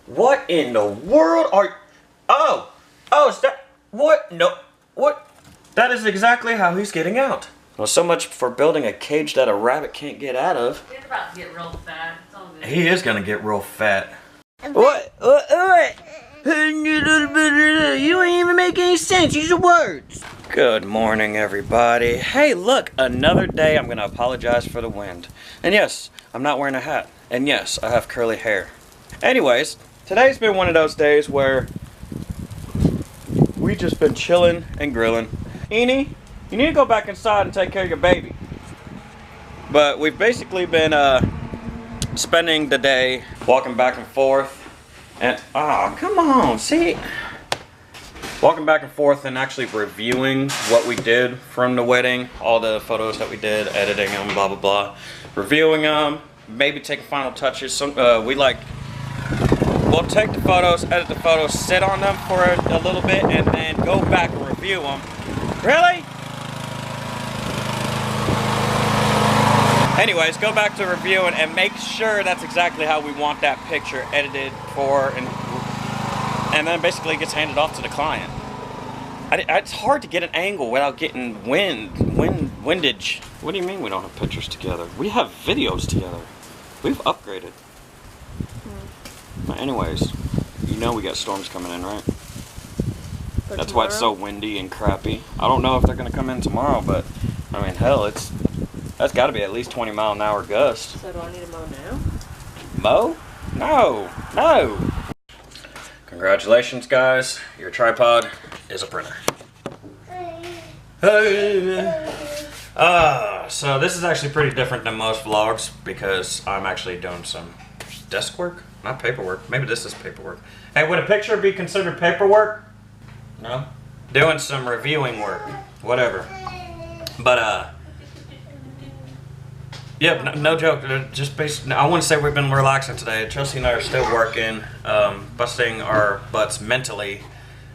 What in the world are... Oh, is that... What? No, what? That is exactly how he's getting out. Well, so much for building a cage that a rabbit can't get out of. He's about to get real fat. It's all good. He is gonna get real fat. What? You ain't even make any sense. Use your words. Good morning, everybody. Hey, look, another day. I'm gonna apologize for the wind. And yes, I'm not wearing a hat. And yes, I have curly hair. Anyways, today's been one of those days where we just been chilling and grilling. Eenie, you need to go back inside and take care of your baby. But we've basically been spending the day walking back and forth. And, come on, see? Walking back and forth and actually reviewing what we did from the wedding. All the photos that we did, editing them, blah, blah, blah. Reviewing them, maybe taking final touches. We'll take the photos, edit the photos, sit on them for a little bit, and then go back and review them. Really? Anyways, go back to reviewing and make sure that's exactly how we want that picture edited for, and then basically it gets handed off to the client. It's hard to get an angle without getting windage. What do you mean we don't have pictures together? We have videos together. We've upgraded. But anyways, you know we got storms coming in, right? That's why it's so windy and crappy. I don't know if they're gonna come in tomorrow, but I mean, hell, that's got to be at least 20-mile-an-hour gust. So do I need to mow now? Mow? No. Congratulations, guys. Your tripod is a printer. So this is actually pretty different than most vlogs because I'm actually doing some desk work, not paperwork. Maybe this is paperwork. Hey, would a picture be considered paperwork? No? Doing some reviewing work, whatever. But, yeah, no joke. Just basically, I want to say we've been relaxing today. Chelsea and I are still working, busting our butts mentally,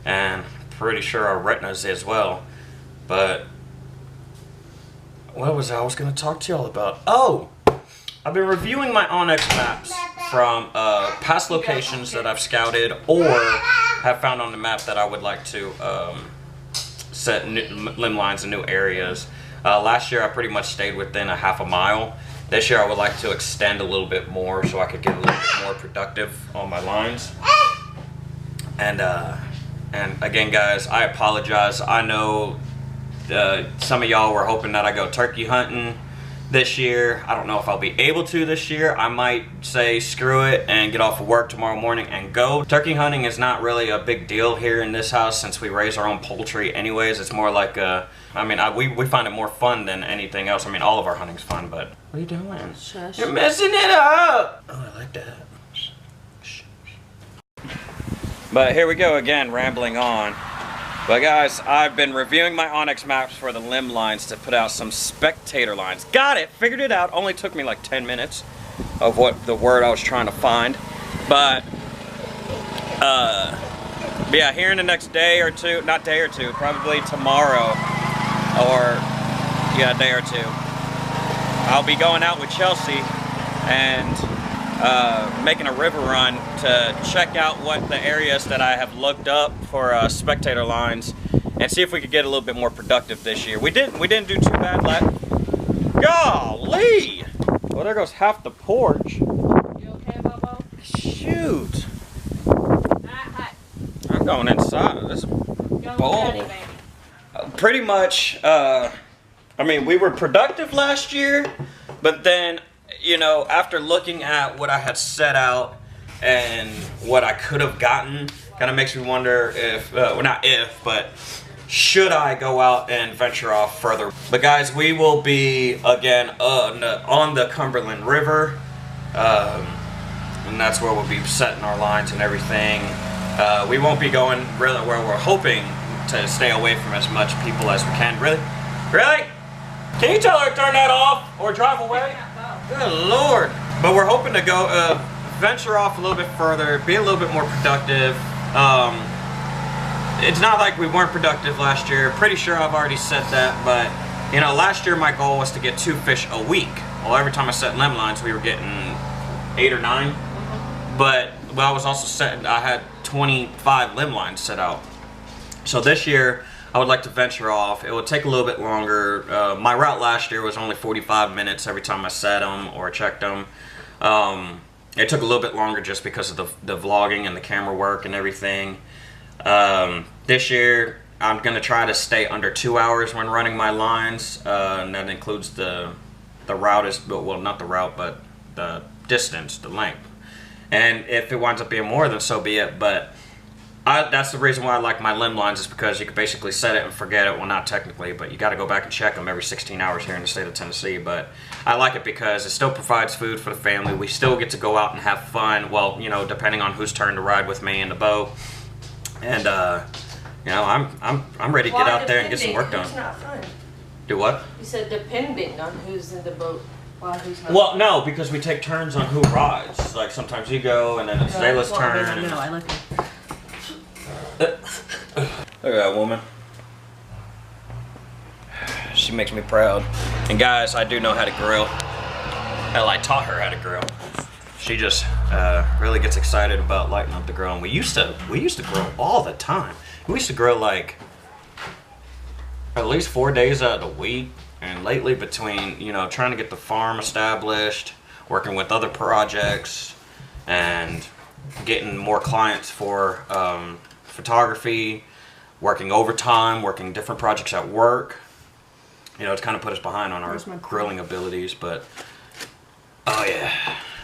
and pretty sure our retinas as well. But what was I was going to talk to y'all about? Oh, I've been reviewing my Onyx maps from past locations that I've scouted or have found on the map that I would like to set limb lines in new areas. Last year I pretty much stayed within a half a mile. This year I would like to extend a little bit more so I could get a little bit more productive on my lines. And again, guys, I apologize. I know some of y'all were hoping that I go turkey hunting this year. I don't know if I'll be able to this year. I might say screw it and get off of work tomorrow morning and go. Turkey hunting is not really a big deal here in this house since we raise our own poultry anyways. It's more like we find it more fun than anything else. I mean, all of our hunting's fun, but what are you doing? Shush. You're messing it up. Oh, I like that. But here we go again, rambling on. But guys, I've been reviewing my Onyx maps for the limb lines to put out some spectator lines. Got it, figured it out. Only took me like 10 minutes of what the word I was trying to find. But yeah, here in the next day or two, not day or two, probably tomorrow, or yeah, a day or two, I'll be going out with Chelsea and making a river run to check out what the areas that I have looked up for spectator lines and see if we could get a little bit more productive this year. We didn't do too bad Golly! Well, there goes half the porch. You okay, Bobo? Shoot! Hi. I'm going inside. This Go bowl. daddy, baby. Pretty much, I mean, we were productive last year, but then, you know, after looking at what I had set out and what I could have gotten, kind of makes me wonder if, well, not if, but should I go out and venture off further. But guys, we will be, again, on the Cumberland River, and that's where we'll be setting our lines and everything. We won't be going really where we're hoping to stay away from as much people as we can. Really? Can you tell her to turn that off or drive away? Good Lord. But we're hoping to go venture off a little bit further, be a little bit more productive. It's not like we weren't productive last year. Pretty sure I've already said that, but you know, last year my goal was to get 2 fish a week. Well, every time I set limb lines, we were getting 8 or 9. But Well, I was also setting. I had 25 limb lines set out. So this year, I would like to venture off. It would take a little bit longer. My route last year was only 45 minutes every time I set them or checked them. It took a little bit longer just because of the vlogging and the camera work and everything. This year, I'm going to try to stay under 2 hours when running my lines. And that includes the route, well, not the route, but the distance, the length. And if it winds up being more, then so be it. But that's the reason why I like my limb lines, is because you can basically set it and forget it. Well, not technically, but you got to go back and check them every 16 hours here in the state of Tennessee. But I like it because it still provides food for the family. We still get to go out and have fun. Well, you know, depending on whose turn to ride with me in the boat. And you know, I'm ready to get out there and get some work done. Who's not fun? Do what? You said depending on who's in the boat. Why who's not? Well, no, because we take turns on who rides. Like sometimes you go, and then it's Layla's turn. No, I like it. Look at that woman. She makes me proud. And guys, I do know how to grill. Hell, I taught her how to grill. She just really gets excited about lighting up the grill. And we used to grill all the time. We used to grill like at least 4 days out of the week. And lately, between, you know, trying to get the farm established, working with other projects, and getting more clients for photography, working overtime, working different projects at work, you know, it's kind of put us behind on our grilling abilities. But oh yeah,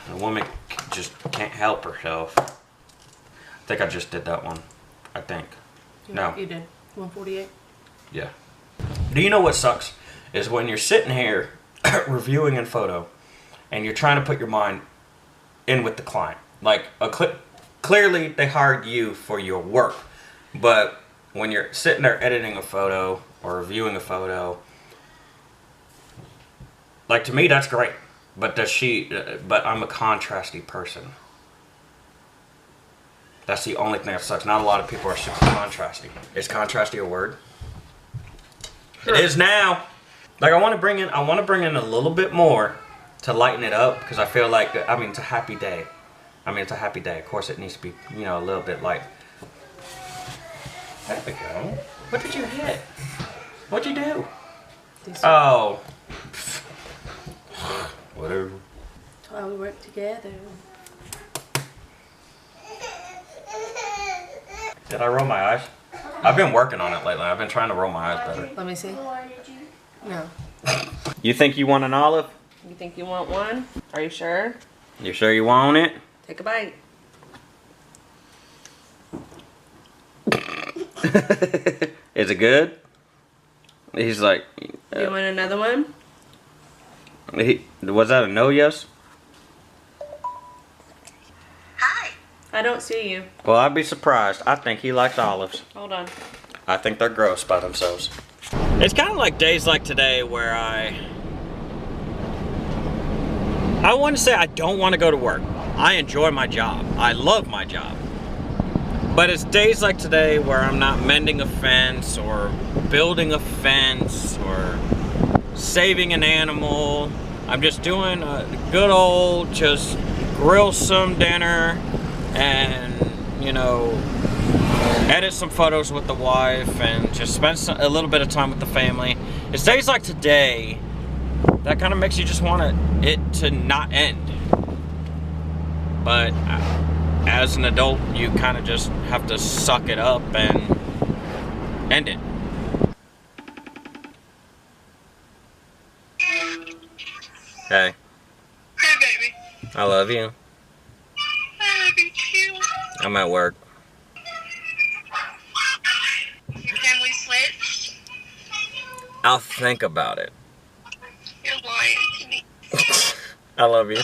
the woman just can't help herself. I think I just did that one. I think. No. You did. 148. Yeah. Do you know what sucks? Is when you're sitting here reviewing in photo and you're trying to put your mind in with the client. Like, clearly they hired you for your work, but when you're sitting there editing a photo or reviewing a photo, like, to me that's great, but but I'm a contrasty person. That's the only thing that sucks. Not a lot of people are super contrasty. Is contrasty a word? Sure. It is now. Like, I want to bring in a little bit more to lighten it up, because I feel like, I mean, it's a happy day. It's a happy day. Of course, it needs to be, you know, a little bit light. There we go. What did you hit? What'd you do? Oh. Whatever. That's why we work together. Did I roll my eyes? I've been working on it lately. I've been trying to roll my eyes better. Let me see. No. You think you want an olive? You think you want one? Are you sure? You sure you want it? Take a bite. Is it good? He's like... You want another one? Was that a no, yes? Hi. I don't see you. Well, I'd be surprised. I think he likes olives. Hold on. I think they're gross by themselves. It's kind of like days like today where I wouldn't say I don't want to go to work. I enjoy my job. I love my job. But it's days like today where I'm not mending a fence or building a fence or saving an animal. I'm just doing a good old just grill some dinner and, you know, edit some photos with the wife and just spend a little bit of time with the family. It's days like today that kind of makes you just want it to not end. But as an adult, you kind of just have to suck it up and end it. Hey. Hey, baby. I love you. I love you too. I'm at work. Can we switch? I'll think about it. You're lying to me. I love you.